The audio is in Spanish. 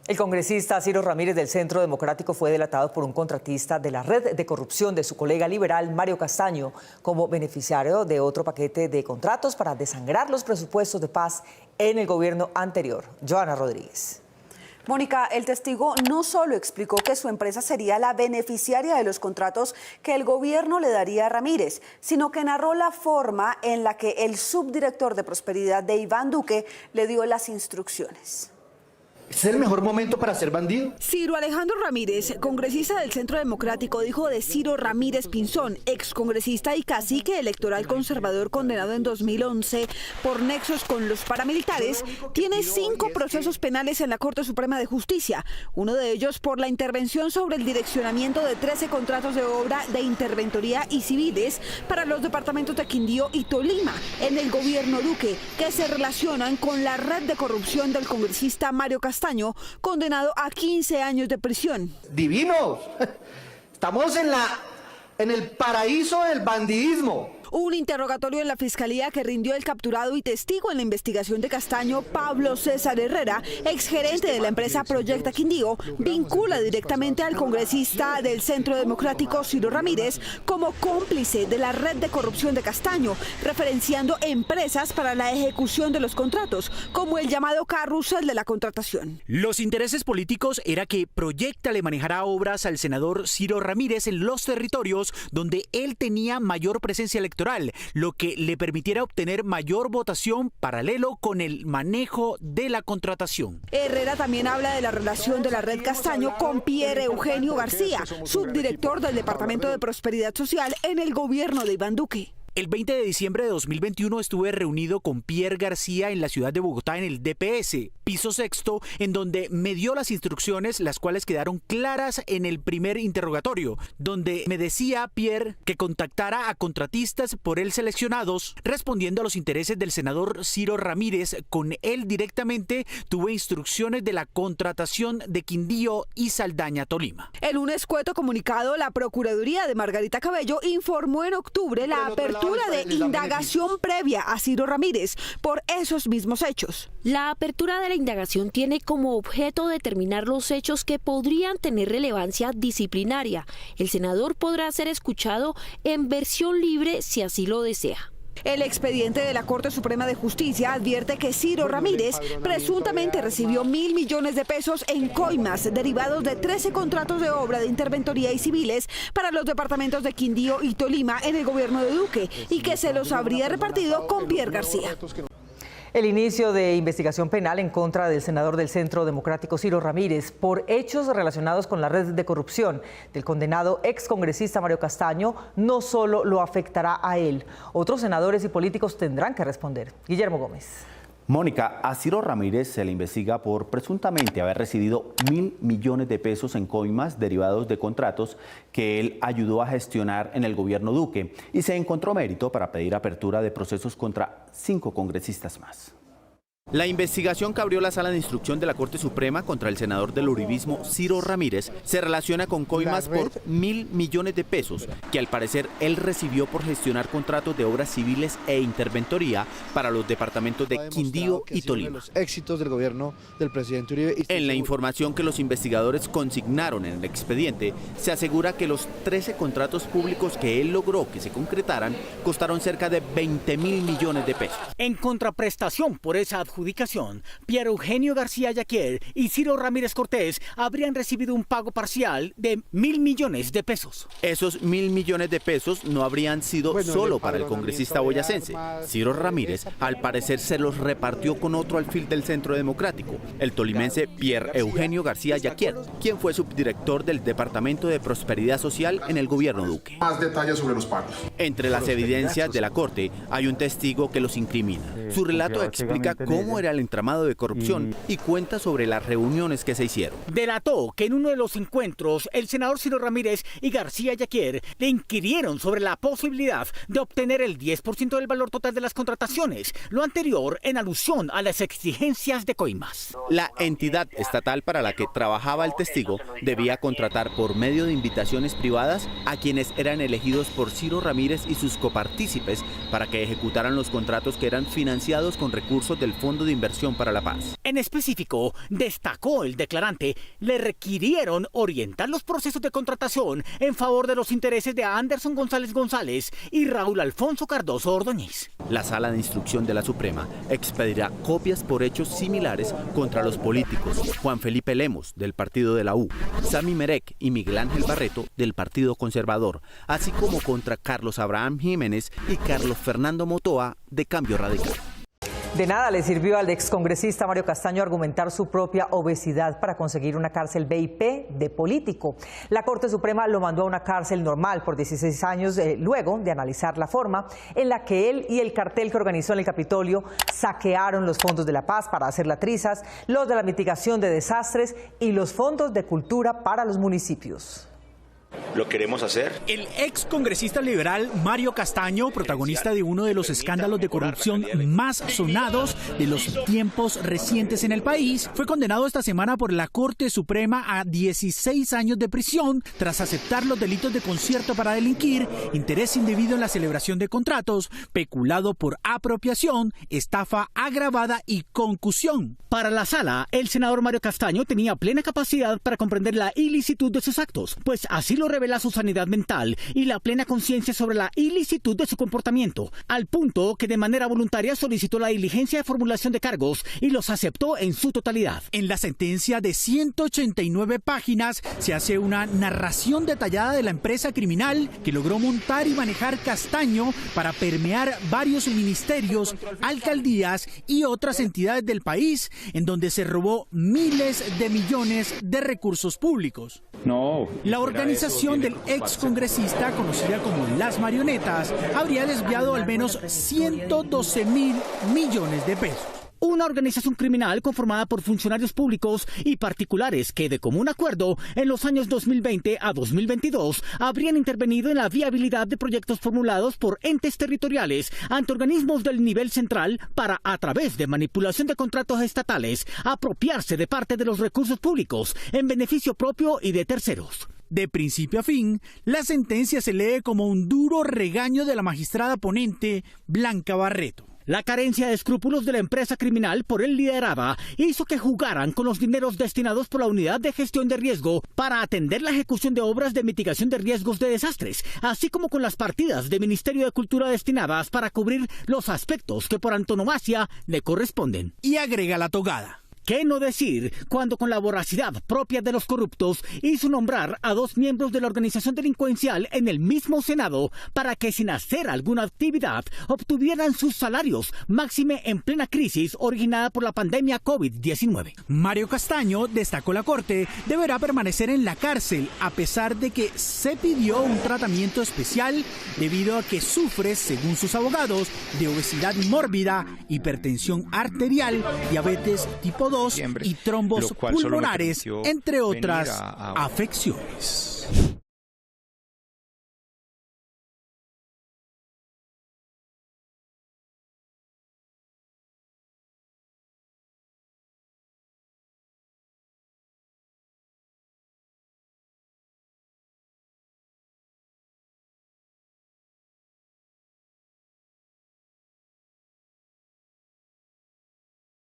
El congresista Ciro Ramírez del Centro Democrático fue delatado por un contratista de la red de corrupción de su colega liberal Mario Castaño como beneficiario de otro paquete de contratos para desangrar los presupuestos de paz en el gobierno anterior. Joana Rodríguez. Mónica, el testigo no solo explicó que su empresa sería la beneficiaria de los contratos que el gobierno le daría a Ramírez, sino que narró la forma en la que el subdirector de Prosperidad de Iván Duque le dio las instrucciones. ¿Es el mejor momento para ser bandido? Ciro Alejandro Ramírez, congresista del Centro Democrático, dijo de Ciro Ramírez Pinzón, excongresista y cacique electoral conservador condenado en 2011 por nexos con los paramilitares, tiene 5 procesos penales en la Corte Suprema de Justicia, uno de ellos por la intervención sobre el direccionamiento de 13 contratos de obra de interventoría y civiles para los departamentos de Quindío y Tolima en el gobierno Duque, que se relacionan con la red de corrupción del congresista Mario Castaño, condenado a 15 años de prisión. ¡Divinos! Estamos en el paraíso del bandidismo. Un interrogatorio en la Fiscalía que rindió el capturado y testigo en la investigación de Castaño, Pablo César Herrera, exgerente de la empresa Proyecta Quindío, vincula directamente al congresista del Centro Democrático Ciro Ramírez como cómplice de la red de corrupción de Castaño, referenciando empresas para la ejecución de los contratos, como el llamado carrusel de la contratación. Los intereses políticos era que Proyecta le manejara obras al senador Ciro Ramírez en los territorios donde él tenía mayor presencia electoral, lo que le permitiera obtener mayor votación paralelo con el manejo de la contratación. Herrera también habla de la relación de la red Castaño con Pierre Eugenio García, subdirector del Departamento de Prosperidad Social en el gobierno de Iván Duque. El 20 de diciembre de 2021 estuve reunido con Pierre García en la ciudad de Bogotá en el DPS, piso sexto, en donde me dio las instrucciones, las cuales quedaron claras en el primer interrogatorio, donde me decía Pierre que contactara a contratistas por él seleccionados, respondiendo a los intereses del senador Ciro Ramírez. Con él directamente tuve instrucciones de la contratación de Quindío y Saldaña, Tolima. En un escueto comunicado, la Procuraduría de Margarita Cabello informó en octubre la apertura de indagación previa a Ciro Ramírez por esos mismos hechos. La apertura de la indagación tiene como objeto determinar los hechos que podrían tener relevancia disciplinaria. El senador podrá ser escuchado en versión libre si así lo desea. El expediente de la Corte Suprema de Justicia advierte que Ciro Ramírez presuntamente recibió 1.000 millones de pesos en coimas derivados de 13 contratos de obra de interventoría y civiles para los departamentos de Quindío y Tolima en el gobierno de Duque y que se los habría repartido con Pierre García. El inicio de investigación penal en contra del senador del Centro Democrático Ciro Ramírez por hechos relacionados con la red de corrupción del condenado excongresista Mario Castaño no solo lo afectará a él, otros senadores y políticos tendrán que responder. Guillermo Gómez. Mónica, a Ciro Ramírez se le investiga por presuntamente haber recibido 1.000 millones de pesos en coimas derivados de contratos que él ayudó a gestionar en el gobierno Duque y se encontró mérito para pedir apertura de procesos contra 5 congresistas más. La investigación que abrió la Sala de Instrucción de la Corte Suprema contra el senador del uribismo Ciro Ramírez se relaciona con coimas por 1.000 millones de pesos que al parecer él recibió por gestionar contratos de obras civiles e interventoría para los departamentos de Quindío y Tolima. Los éxitos del gobierno del presidente Uribe. En la información que los investigadores consignaron en el expediente, se asegura que los 13 contratos públicos que él logró que se concretaran costaron cerca de 20.000 millones de pesos. En contraprestación por esa adjudicación, Pierre Eugenio García Yaquier y Ciro Ramírez Cortés habrían recibido un pago parcial de 1.000 millones de pesos. Esos 1.000 millones de pesos no habrían sido solo para el congresista boyacense. Ciro Ramírez, al parecer, se los repartió con otro alfil del Centro Democrático, el tolimense Pierre Eugenio García Yaquier, quien fue subdirector del Departamento de Prosperidad Social en el gobierno Duque. Más detalles sobre los pagos. Entre las evidencias de la Corte hay un testigo que los incrimina. Su relato explica cómo era el entramado de corrupción y cuenta sobre las reuniones que se hicieron. Delató que en uno de los encuentros el senador Ciro Ramírez y García Yaquier le inquirieron sobre la posibilidad de obtener el 10% del valor total de las contrataciones, lo anterior en alusión a las exigencias de coimas. La entidad estatal para la que trabajaba el testigo debía contratar por medio de invitaciones privadas a quienes eran elegidos por Ciro Ramírez y sus copartícipes para que ejecutaran los contratos que eran financiados con recursos del Fondo Fondo de Inversión para la Paz. En específico, destacó el declarante, le requirieron orientar los procesos de contratación en favor de los intereses de Anderson González González y Raúl Alfonso Cardoso Ordóñez. La Sala de Instrucción de la Suprema expedirá copias por hechos similares contra los políticos Juan Felipe Lemos, del partido de la U, Sami Merek y Miguel Ángel Barreto, del Partido Conservador, así como contra Carlos Abraham Jiménez y Carlos Fernando Motoa, de Cambio Radical. De nada le sirvió al excongresista Mario Castaño argumentar su propia obesidad para conseguir una cárcel VIP de político. La Corte Suprema lo mandó a una cárcel normal por 16 años luego de analizar la forma en la que él y el cartel que organizó en el Capitolio saquearon los fondos de la paz para hacer latrizas, los de la mitigación de desastres y los fondos de cultura para los municipios. Lo queremos hacer. El ex congresista liberal Mario Castaño, protagonista de uno de los escándalos de corrupción más sonados de los tiempos recientes en el país, fue condenado esta semana por la Corte Suprema a 16 años de prisión tras aceptar los delitos de concierto para delinquir, interés indebido en la celebración de contratos, peculado por apropiación, estafa agravada y concusión. Para la sala, el senador Mario Castaño tenía plena capacidad para comprender la ilicitud de sus actos, pues así lo revela su sanidad mental y la plena conciencia sobre la ilicitud de su comportamiento, al punto que de manera voluntaria solicitó la diligencia de formulación de cargos y los aceptó en su totalidad. En la sentencia de 189 páginas se hace una narración detallada de la empresa criminal que logró montar y manejar Castaño para permear varios ministerios, alcaldías y otras entidades del país, en donde se robó miles de millones de recursos públicos. La organización del excongresista, conocida como Las Marionetas, habría desviado al menos 112.000 millones de pesos. Una organización criminal conformada por funcionarios públicos y particulares que, de común acuerdo, en los años 2020 a 2022 habrían intervenido en la viabilidad de proyectos formulados por entes territoriales ante organismos del nivel central para, a través de manipulación de contratos estatales, apropiarse de parte de los recursos públicos en beneficio propio y de terceros. De principio a fin, la sentencia se lee como un duro regaño de la magistrada ponente Blanca Barreto. La carencia de escrúpulos de la empresa criminal por él liderada hizo que jugaran con los dineros destinados por la Unidad de Gestión de Riesgo para atender la ejecución de obras de mitigación de riesgos de desastres, así como con las partidas del Ministerio de Cultura destinadas para cubrir los aspectos que por antonomasia le corresponden. Y agrega la togada. ¿Qué no decir cuando, con la voracidad propia de los corruptos, hizo nombrar a 2 miembros de la organización delincuencial en el mismo Senado para que, sin hacer alguna actividad, obtuvieran sus salarios, máxime en plena crisis originada por la pandemia COVID-19? Mario Castaño, destacó la Corte, deberá permanecer en la cárcel a pesar de que se pidió un tratamiento especial debido a que sufre, según sus abogados, de obesidad mórbida, hipertensión arterial, diabetes tipo 2 y trombos pulmonares, entre otras afecciones.